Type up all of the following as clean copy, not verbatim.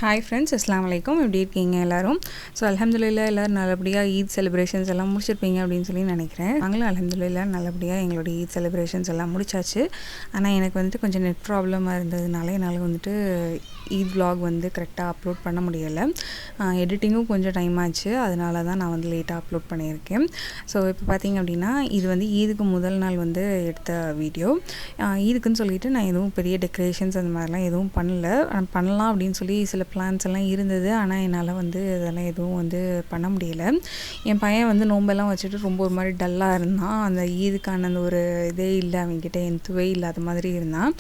Hi friends, அஸ்ஸலாமு அலைக்கும். எப்படி இருக்கீங்க எல்லோரும்? ஸோ அல்ஹம்துலில்லாஹ் எல்லோரும் நல்லபடியாக ஈத் செலிப்ரேஷன்ஸ் எல்லாம் முடிச்சிருப்பீங்க அப்படின்னு சொல்லி நினைக்கிறேன். நாங்களும் அல்ஹம்துலில்லாஹ் நல்லபடியாக எங்களோட ஈத் செலிப்ரேஷன்ஸ் எல்லாம் முடிச்சாச்சு. ஆனால் எனக்கு வந்துட்டு கொஞ்சம் நெட் ப்ராப்ளமாக இருந்ததுனால என்னால் வந்துட்டு ஈத் vlog வந்து கரெக்டாக அப்லோட் பண்ண முடியலை. எடிட்டிங்கும் கொஞ்சம் டைம் ஆச்சு. அதனால தான் நான் வந்து லேட்டாக அப்லோட் பண்ணியிருக்கேன். ஸோ இப்போ பார்த்திங்க அப்படின்னா இது வந்து ஈதுக்கு முதல் நாள் வந்து எடுத்த வீடியோ. ஈதுக்குன்னு சொல்லிட்டு நான் எதுவும் பெரிய டெக்கரேஷன்ஸ் அந்த மாதிரிலாம் எதுவும் பண்ணலாம் அப்படின்னு சொல்லி சில பிளான்ஸ் எல்லாம் இருந்தது. ஆனால் என்னால் வந்து அதெல்லாம் எதுவும் வந்து பண்ண முடியல. என் பையன் வந்து நோம்பெல்லாம் வச்சுட்டு ரொம்ப ஒரு மாதிரி டல்லாக இருந்தான். அந்த ஈதுக்கான அந்த ஒரு இதே இல்லை, அவங்ககிட்ட எந்தவே இல்லாத மாதிரி இருந்தான்.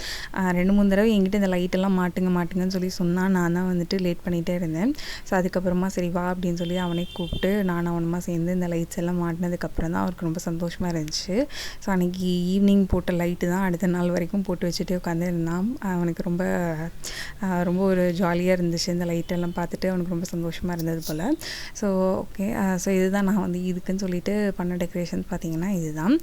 2-3 தடவை என்கிட்ட இந்த லைட்டெல்லாம் மாட்டுங்கன்னு சொல்லி சொன்னான். நான் தான் வந்துட்டு லேட் பண்ணிகிட்டே இருந்தேன். ஸோ அதுக்கப்புறமா சரி வா அப்படின்னு சொல்லி அவனை கூப்பிட்டு நானும் அவனுமா சேர்ந்து இந்த லைட்ஸ் எல்லாம் மாட்டினதுக்கப்புறம் தான் அவருக்கு ரொம்ப சந்தோஷமாக இருந்துச்சு. ஸோ அன்றைக்கி ஈவினிங் போட்ட லைட்டு தான் அடுத்த நாள் வரைக்கும் போட்டு வச்சுட்டு உட்காந்துருந்தான். அவனுக்கு ரொம்ப ரொம்ப ஒரு ஜாலியாக இருந்துச்சு. இந்த லைட்டெல்லாம் பார்த்துட்டு அவனுக்கு ரொம்ப சந்தோஷமாக இருந்தது போல். ஸோ ஓகே, ஸோ இதுதான் நான் வந்து இதுக்குன்னு சொல்லிட்டு பண்ண டெக்கரேஷன் பார்த்திங்கன்னா இதுதான்.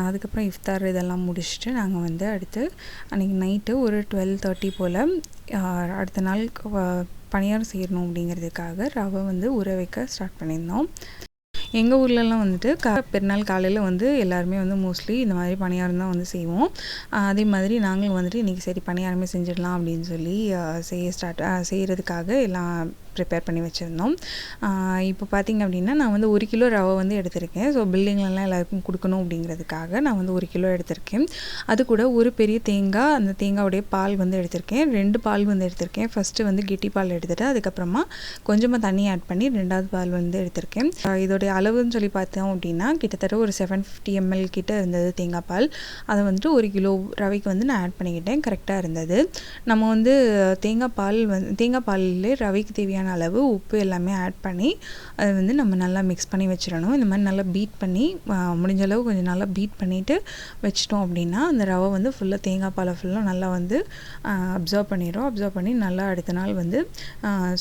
அதுக்கப்புறம் இஃப்தார் இதெல்லாம் முடிச்சுட்டு நாங்கள் வந்து அடுத்து அன்றைக்கி நைட்டு ஒரு 12:30 போல் அடுத்த நாள் பணியாரம் செய்யணும் அப்படிங்கிறதுக்காக ரவை வந்து ஊற வைக்க ஸ்டார்ட் பண்ணியிருந்தோம். எங்கள் ஊர்லலாம் வந்துட்டு பெருநாள் காலையில் வந்து எல்லாருமே வந்து மோஸ்ட்லி இந்த மாதிரி பணியாரம் தான் வந்து செய்வோம். அதே மாதிரி நாங்களும் வந்துட்டு இன்றைக்கி சரி பணியாரமே செஞ்சிடலாம் அப்படின்னு சொல்லி செய்கிறதுக்காக எல்லாம் ப்ரிப்பேர் பண்ணி வச்சுருந்தோம். இப்போ பார்த்திங்க அப்படின்னா நான் வந்து 1 கிலோ ரவை வந்து எடுத்திருக்கேன். ஸோ பில்டிங்லலாம் எல்லாருக்கும் கொடுக்கணும் அப்படிங்கிறதுக்காக நான் வந்து 1 கிலோ எடுத்திருக்கேன். அது கூட ஒரு பெரிய தேங்காய், அந்த தேங்காவுடைய பால் வந்து எடுத்திருக்கேன். 2 பால் வந்து எடுத்திருக்கேன். ஃபஸ்ட்டு வந்து கெட்டி பால் எடுத்துகிட்டு அதுக்கப்புறமா கொஞ்சமாக தண்ணி ஆட் பண்ணி 2வது பால் வந்து எடுத்திருக்கேன். இதோடைய அளவுன்னு சொல்லி பார்த்தோம் அப்படின்னா கிட்டத்தட்ட ஒரு 750 ml கிட்ட இருந்தது தேங்காய் பால். அதை வந்துட்டு 1 கிலோ ரவைக்கு வந்து நான் ஆட் பண்ணிக்கிட்டேன். கரெக்டாக இருந்தது. நம்ம வந்து தேங்காய் பாலில் ரவைக்கு தேவையான அளவு உப்பு எல்லாமே ஆட் பண்ணி அதை வந்து நம்ம நல்லா மிக்ஸ் பண்ணி வச்சிடணும். இந்த மாதிரி நல்லா பீட் பண்ணி முடிஞ்ச அளவு கொஞ்சம் நல்லா பீட் பண்ணிவிட்டு வச்சிட்டோம் அப்படின்னா அந்த ரவை வந்து ஃபுல்லாக தேங்காய் பாலை ஃபுல்லாக நல்லா வந்து அப்சர்வ் பண்ணி நல்லா அடுத்த நாள் வந்து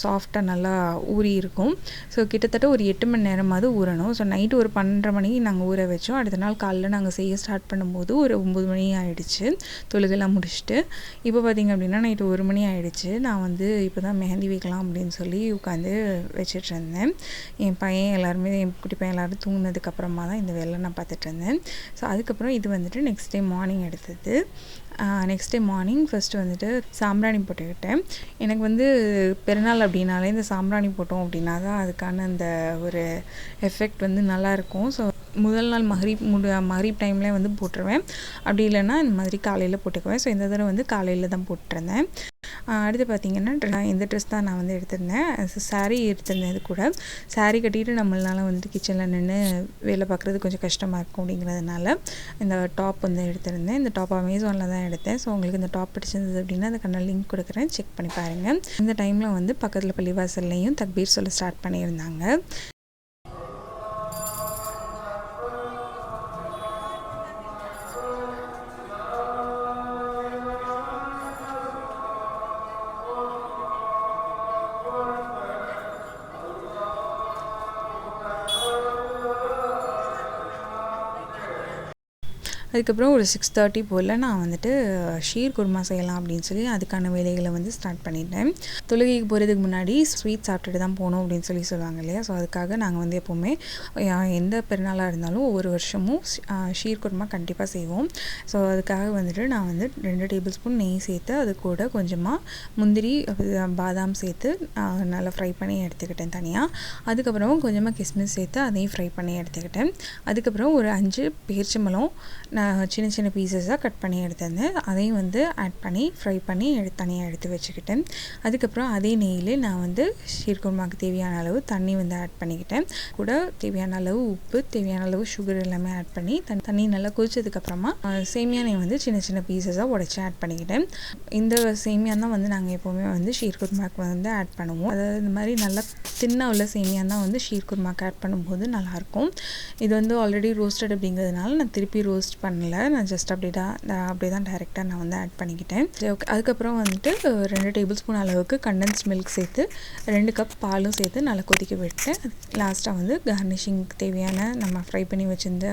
சாஃப்டாக நல்லா ஊறி இருக்கும். ஸோ கிட்டத்தட்ட ஒரு 8 மணி நேரமாவது ஊறணும். ஸோ நைட்டு ஒரு 12:30 மணிக்கு நாங்கள் ஊற வச்சோம். அடுத்த நாள் காலையில் நாங்கள் செய்ய ஸ்டார்ட் பண்ணும்போது ஒரு 9 மணி ஆகிடுச்சு. தொழுகெல்லாம் முடிச்சுட்டு இப்போ பார்த்திங்க அப்படின்னா நைட்டு 1 மணி ஆகிடுச்சு. நான் வந்து இப்போ தான் மெஹந்தி வைக்கலாம் அப்படின்னு சொல்லி உட்காந்து வச்சிட்டு இருந்தேன். என் பையன் எல்லாருமே, என் குட்டி பையன் எல்லோரும் தூங்கினதுக்கப்புறமா தான் இந்த வேலை நான் பார்த்துட்டு இருந்தேன். ஸோ அதுக்கப்புறம் இது வந்துட்டு நெக்ஸ்ட் டே மார்னிங் எடுத்தது. நெக்ஸ்ட் டே மார்னிங் ஃபஸ்ட்டு வந்துட்டு சாம்பிராணி போட்டுக்கிட்டேன். எனக்கு வந்து பெருநாள் அப்படின்னாலே இந்த சாம்பிராணி போட்டோம் அப்படின்னா தான் அதுக்கான அந்த ஒரு எஃபெக்ட் வந்து நல்லாயிருக்கும். ஸோ முதல் நாள் மஹ்ரீப் டைம்லேயே வந்து போட்டுருவேன். அப்படி இல்லைன்னா இந்த மாதிரி காலையில் போட்டுக்குவேன். ஸோ இந்த தடவை வந்து காலையில் தான் போட்டிருந்தேன். அடுத்து பார்த்திங்கன்னா இந்த ட்ரெஸ் தான் நான் வந்து எடுத்திருந்தேன். சாரீ எடுத்திருந்தேன். இது கூட சாரீ கட்டிட்டு நம்மளால வந்துட்டு கிச்சனில் நின்று வேலை பார்க்குறது கொஞ்சம் கஷ்டமாக இருக்கும். அப்படிங்கிறதுனால இந்த டாப் வந்து எடுத்திருந்தேன். இந்த டாப் அமேசானில் தான் எடுத்தேன். ஸோ உங்களுக்கு இந்த டாப் பிடிச்சிருந்தது அப்படின்னா அதுக்கான லிங்க் கொடுக்குறேன், செக் பண்ணி பாருங்கள். இந்த டைமில் வந்து பக்கத்தில் பள்ளிவாசல்லையும் தக்பீர் சொல்ல ஸ்டார்ட் பண்ணியிருந்தாங்க. அதுக்கப்புறம் ஒரு 6:30 போல் நான் வந்துட்டு ஷீர் குருமா செய்யலாம் அப்படின்னு சொல்லி அதுக்கான வேலைகளை வந்து ஸ்டார்ட் பண்ணிட்டேன். தொழுகைக்கு போகிறதுக்கு முன்னாடி ஸ்வீட் சாப்பிட்டுட்டு தான் போகணும் அப்படின்னு சொல்லி சொல்லுவாங்க இல்லையா? ஸோ அதுக்காக நாங்கள் வந்து எப்போவுமே எந்த பெருநாளாக இருந்தாலும் ஒவ்வொரு வருஷமும் ஷீர் குருமா கண்டிப்பாக செய்வோம். ஸோ அதுக்காக வந்துட்டு நான் வந்து 2 டேபிள் ஸ்பூன் நெய் சேர்த்து அது கூட கொஞ்சமாக முந்திரி, பாதாம் சேர்த்து நல்லா ஃப்ரை பண்ணி எடுத்துக்கிட்டேன் தனியாக. அதுக்கப்புறம் கொஞ்சமாக கிஸ்மிஸ் சேர்த்து அதையும் ஃப்ரை பண்ணி எடுத்துக்கிட்டேன். அதுக்கப்புறம் ஒரு 5 பேரிச்சம்பழம் நான் சின்ன சின்ன பீசஸாக கட் பண்ணி எடுத்திருந்தேன். அதையும் வந்து ஆட் பண்ணி ஃப்ரை பண்ணி தனியாக எடுத்து வச்சுக்கிட்டேன். அதுக்கப்புறம் அதே நெய்யிலே நான் வந்து ஷீர் குருமாவுக்கு தேவையான அளவு தண்ணி வந்து ஆட் பண்ணிக்கிட்டேன். கூட தேவையான அளவு உப்பு, தேவையான அளவு சுகர் எல்லாமே ஆட் பண்ணி தண்ணி நல்லா கொதிச்சதுக்கப்புறமா சேமியா நெய் வந்து சின்ன சின்ன பீசஸாக உடச்சி ஆட் பண்ணிக்கிட்டேன். இந்த சேமியா தான் வந்து நாங்கள் எப்போவுமே வந்து ஷீர் குருமாவுக்கு வந்து ஆட் பண்ணுவோம். அதாவது இந்த மாதிரி நல்லா தின்னாக உள்ள சேமியா தான் வந்து ஷீர் குருமாவுக்கு ஆட் பண்ணும்போது நல்லாயிருக்கும். இது வந்து ஆல்ரெடி ரோஸ்டட் அப்படிங்கிறதுனால நான் திருப்பி ரோஸ்ட் பண்ணல. நான் ஜஸ்ட் அப்படியே தான் டைரெக்டாக நான் வந்து ஆட் பண்ணிக்கிட்டேன். ஓகே, அதுக்கப்புறம் வந்துட்டு 2 டேபிள் ஸ்பூன் அளவுக்கு கண்டென்ஸ் மில்க் சேர்த்து 2 கப் பாலும் சேர்த்து நல்லா கொதிக்க விட்டேன். லாஸ்ட்டாக வந்து கார்னிஷிங்க்கு தேவையான நம்ம ஃப்ரை பண்ணி வச்சுருந்த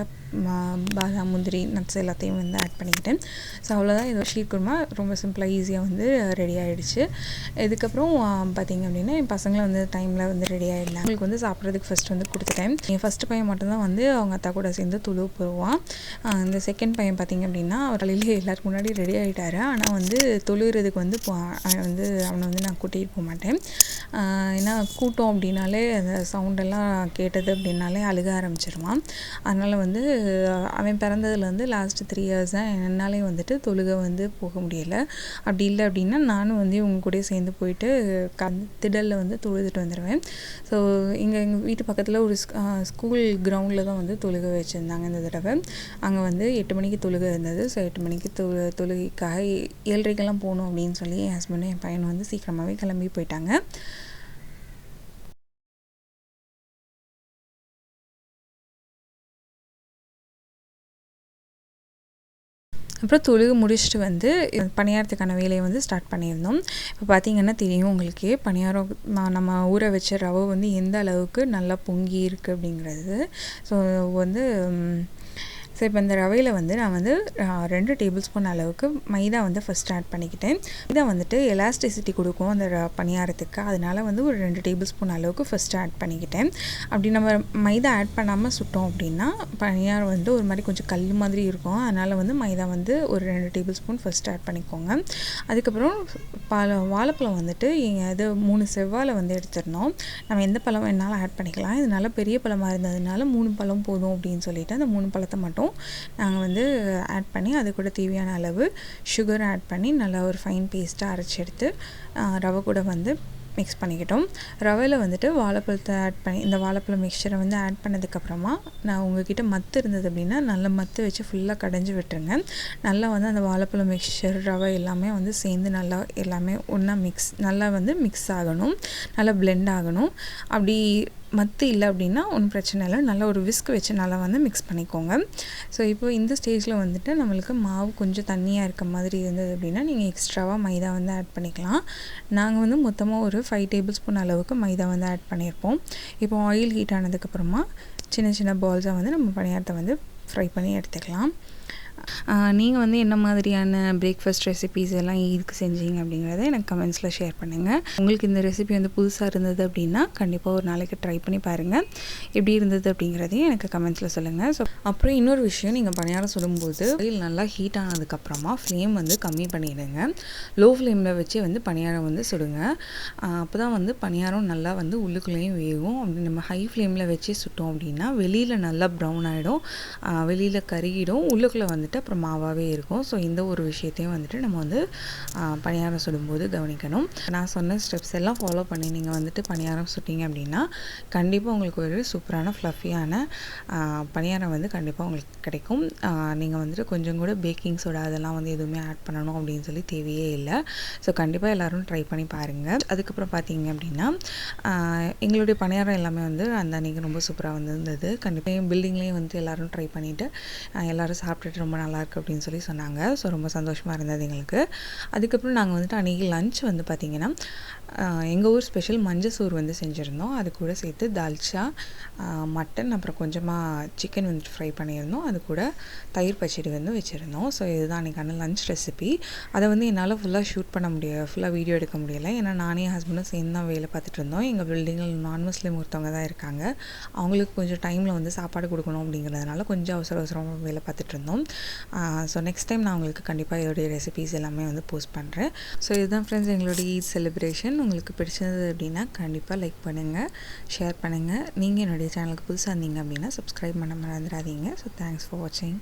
பாதாம் முந்திரி நட்ஸ் எல்லாத்தையும் வந்து ஆட் பண்ணிக்கிட்டேன். ஸோ அவ்வளோதான், இது ஷீர் குருமா ரொம்ப சிம்பிளாக ஈஸியாக வந்து ரெடி ஆகிடுச்சு. இதுக்கப்புறம் பார்த்திங்க அப்படின்னா என் பசங்களை வந்து டைமில் வந்து ரெடி ஆகிடலாம். அவங்களுக்கு வந்து சாப்பிட்றதுக்கு ஃபஸ்ட் வந்து கொடுத்துட்டேன். என் ஃபஸ்ட்டு பையன் மட்டும்தான் வந்து அவங்க அத்தா கூட சேர்ந்து துளுவு போடுவான். இந்த செகண்ட் பையன் பார்த்திங்க அப்படின்னா அவர் காலையிலே எல்லாருக்கும் முன்னாடி ரெடி ஆகிட்டார். ஆனால் வந்து தொழுகிறதுக்கு வந்து அவனை வந்து நான் கூட்டிகிட்டு போக மாட்டேன். ஏன்னா கூட்டம் அப்படின்னாலே அந்த சவுண்டெல்லாம் கேட்டது அப்படின்னாலே அழுக ஆரம்பிச்சிருவான். அதனால் வந்து அவன் பிறந்ததுலேருந்து லாஸ்ட்டு 3 இயர்ஸ் தான் என்னாலே வந்துட்டு தொழுக வந்து போக முடியலை. அப்படி இல்லை அப்படின்னா நானும் வந்து இவங்க கூட சேர்ந்து போயிட்டு திடலில் வந்து தொழுதுட்டு வந்துடுவேன். ஸோ எங்கள் வீட்டு பக்கத்தில் ஒரு ஸ்கூல் கிரவுண்டில் தான் வந்து தொழுக வச்சுருந்தாங்க இந்த தடவை. அங்கே வந்து 8 மணிக்கு தொழுக இருந்தது. ஸோ 8 மணிக்கு தொழுகைக்காக 7:30க்கெல்லாம் போகணும் அப்படின்னு சொல்லி என் ஹஸ்பண்டும் என் பையனும் வந்து சீக்கிரமாகவே கிளம்பி போயிட்டாங்க. அப்புறம் தொழுகு முடிச்சுட்டு வந்து பணியாரத்துக்கான வேலையை வந்து ஸ்டார்ட் பண்ணியிருந்தோம். இப்போ பார்த்திங்கன்னா தெரியும் உங்களுக்கே, பணியாரம் நம்ம ஊற வச்ச ரவை வந்து எந்த அளவுக்கு நல்லா பொங்கி இருக்குது அப்படிங்கிறது. ஸோ வந்து இப்போ இந்த ரவையில் வந்து நான் வந்து 2 டேபிள் ஸ்பூன் அளவுக்கு மைதா வந்து ஃபஸ்ட் ஆட் பண்ணிக்கிட்டேன். மைதா வந்துட்டு எலாஸ்டிசிட்டி கொடுக்கும் அந்த பணியாரத்துக்கு. அதனால் வந்து ஒரு 2 டேபிள் ஸ்பூன் அளவுக்கு ஃபஸ்ட்டு ஆட் பண்ணிக்கிட்டேன். அப்படி நம்ம மைதா ஆட் பண்ணாமல் சுட்டோம் அப்படின்னா பணியாரம் வந்து ஒரு மாதிரி கொஞ்சம் கல் மாதிரி இருக்கும். அதனால் வந்து மைதா வந்து ஒரு 2 டேபிள் ஸ்பூன் ஃபஸ்ட்டு ஆட் பண்ணிக்கோங்க. அதுக்கப்புறம் வாழைப்பழம் வந்துட்டு அது 3 செவ்வாழை வந்து எடுத்துடணும். நம்ம எந்த பழம் வேணாலும் ஆட் பண்ணிக்கலாம். இதனால பெரிய பழமாக இருந்ததுனால 3 பழம் போதும் அப்படின்னு சொல்லிட்டு அந்த 3 பழத்தை மட்டும் நாங்கள் வந்து ஆட் பண்ணி அது கூட தேவையான அளவு சுகர் ஆட் பண்ணி நல்லா ஒரு ஃபைன் பேஸ்ட்டாக அரைச்சி எடுத்து ரவை கூட வந்து மிக்ஸ் பண்ணிக்கிட்டோம். ரவையில் வந்துட்டு வாழைப்பழத்தை ஆட் பண்ணி இந்த வாழைப்பழம் மிக்சரை வந்து ஆட் பண்ணதுக்கப்புறமா நான் உங்ககிட்ட மத்து இருந்தது அப்படின்னா நல்லா மத்து வச்சு ஃபுல்லாக கடைஞ்சி விட்டுருங்க. நல்லா வந்து அந்த வாழைப்பழம் மிக்சர் ரவை எல்லாமே வந்து சேர்ந்து நல்லா எல்லாமே ஒன்றா நல்லா வந்து மிக்ஸ் ஆகணும், நல்லா பிளெண்ட் ஆகணும். அப்படி மத்து இல்லை அப்படின்னா ஒன்றும் பிரச்சனை இல்லை, நல்லா ஒரு விஸ்க் வச்சு நல்லா வந்து மிக்ஸ் பண்ணிக்கோங்க. ஸோ இப்போ இந்த ஸ்டேஜில் வந்துட்டு நம்மளுக்கு மாவு கொஞ்சம் தண்ணியாக இருக்க மாதிரி இருந்தது அப்படின்னா நீங்கள் எக்ஸ்ட்ராவாக மைதா வந்து ஆட் பண்ணிக்கலாம். நாங்கள் வந்து மொத்தமாக ஒரு 5 டேபிள் ஸ்பூன் அளவுக்கு மைதா வந்து ஆட் பண்ணியிருப்போம். இப்போ ஆயில் ஹீட் ஆனதுக்கப்புறமா சின்ன சின்ன பால்ஸாக வந்து நம்ம பணியாரத்தை வந்து ஃப்ரை பண்ணி எடுத்துக்கலாம். நீங்கள் வந்து என்ன மாதிரியான பிரேக்ஃபாஸ்ட் ரெசிபீஸ் எல்லாம் இதுக்கு செஞ்சீங்க அப்படிங்கிறத எனக்கு கமெண்ட்ஸில் ஷேர் பண்ணுங்கள். உங்களுக்கு இந்த ரெசிபி வந்து புதுசாக இருந்தது அப்படின்னா கண்டிப்பாக ஒரு நாளைக்கு ட்ரை பண்ணி பாருங்கள். எப்படி இருந்தது அப்படிங்கிறதையும் எனக்கு கமெண்ட்ஸில் சொல்லுங்கள். ஸோ அப்புறம் இன்னொரு விஷயம், நீங்கள் பணியாரம் சுடும்போது ஆயில் நல்லா ஹீட் ஆனதுக்கப்புறமா ஃப்ளேம் வந்து கம்மி பண்ணிடுங்க. லோ ஃப்ளேமில் வச்சு வந்து பணியாரம் வந்து சுடுங்க. அப்போ தான் வந்து பணியாரம் நல்லா வந்து உள்ளுக்குள்ளேயும் வேகும். அப்படி நம்ம ஹை ஃப்ளேமில் வச்சு சுட்டோம் அப்படின்னா வெளியில் நல்லா ப்ரௌன் ஆகிடும், வெளியில் கருகிடும், உள்ளுக்குள்ளே வந்துட்டு அப்புறம் மாவாகவே இருக்கும். ஸோ இந்த ஒரு விஷயத்தையும் வந்துட்டு நம்ம வந்து பணியாரம் சுடும்போது கவனிக்கணும். நான் சொன்ன ஸ்டெப்ஸ் எல்லாம் ஃபாலோ பண்ணி நீங்கள் வந்துட்டு பணியாரம் சுட்டிங்க அப்படின்னா கண்டிப்பாக உங்களுக்கு ஒரு சூப்பரான ஃப்ளஃபியான பணியாரம் வந்து கண்டிப்பாக உங்களுக்கு கிடைக்கும். நீங்கள் வந்துட்டு கொஞ்சம் கூட பேக்கிங் சோடா அதெல்லாம் வந்து எதுவுமே ஆட் பண்ணணும் அப்படின்னு சொல்லி தேவையே இல்லை. ஸோ கண்டிப்பாக எல்லோரும் ட்ரை பண்ணி பாருங்கள். அதுக்கப்புறம் பார்த்தீங்க அப்படின்னா எங்களுடைய பணியாரம் எல்லாமே வந்து அந்த அன்றைக்கி ரொம்ப சூப்பராக வந்து இருந்தது. கண்டிப்பாக என் பில்டிங்லேயும் வந்து எல்லோரும் ட்ரை பண்ணிவிட்டு எல்லோரும் சாப்பிட்டுட்டு ரொம்ப நல்லாயிருக்கு அப்படின்னு சொல்லி சொன்னாங்க. ஸோ ரொம்ப சந்தோஷமாக இருந்தது எங்களுக்கு. அதுக்கப்புறம் நாங்கள் வந்துட்டு அன்றைக்கி லஞ்ச் வந்து பார்த்திங்கன்னா எங்கள் ஊர் ஸ்பெஷல் மஞ்சள் சோறு வந்து செஞ்சுருந்தோம். அது கூட சேர்த்து தால்ச்சா, மட்டன், அப்புறம் கொஞ்சமாக சிக்கன் வந்துட்டு ஃப்ரை பண்ணியிருந்தோம். அது கூட தயிர் பச்சடி வந்து வச்சுருந்தோம். ஸோ இதுதான் அன்றைக்கான லஞ்ச் ரெசிபி. அதை வந்து என்னால் ஃபுல்லாக வீடியோ எடுக்க முடியலை. ஏன்னா நானே ஹஸ்பண்டும் சேர்ந்து தான் வேலை பார்த்துட்டு இருந்தோம். எங்கள் பில்டிங்கில் நான் முஸ்லீம் ஒருத்தவங்க தான் இருக்காங்க. அவங்களுக்கு கொஞ்சம் டைமில் வந்து சாப்பாடு கொடுக்கணும் அப்படிங்கிறதுனால கொஞ்சம் அவசரமாக வேலை பார்த்துட்டு இருந்தோம். ஸோ நெக்ஸ்ட் டைம் நான் உங்களுக்கு கண்டிப்பாக இதோடைய ரெசிபீஸ் எல்லாமே வந்து போஸ்ட் பண்ணுறேன். ஸோ இதுதான் ஃப்ரெண்ட்ஸ் எங்களுடைய ஈத் செலிப்ரேஷன். உங்களுக்கு பிடிச்சது அப்படின்னா கண்டிப்பாக லைக் பண்ணுங்கள், ஷேர் பண்ணுங்கள். நீங்கள் என்னுடைய சேனலுக்கு புதுசாக இருந்தீங்க அப்படின்னா சப்ஸ்கிரைப் பண்ண மறந்துடாதீங்க. ஸோ தேங்க்ஸ் ஃபார் வாட்சிங்.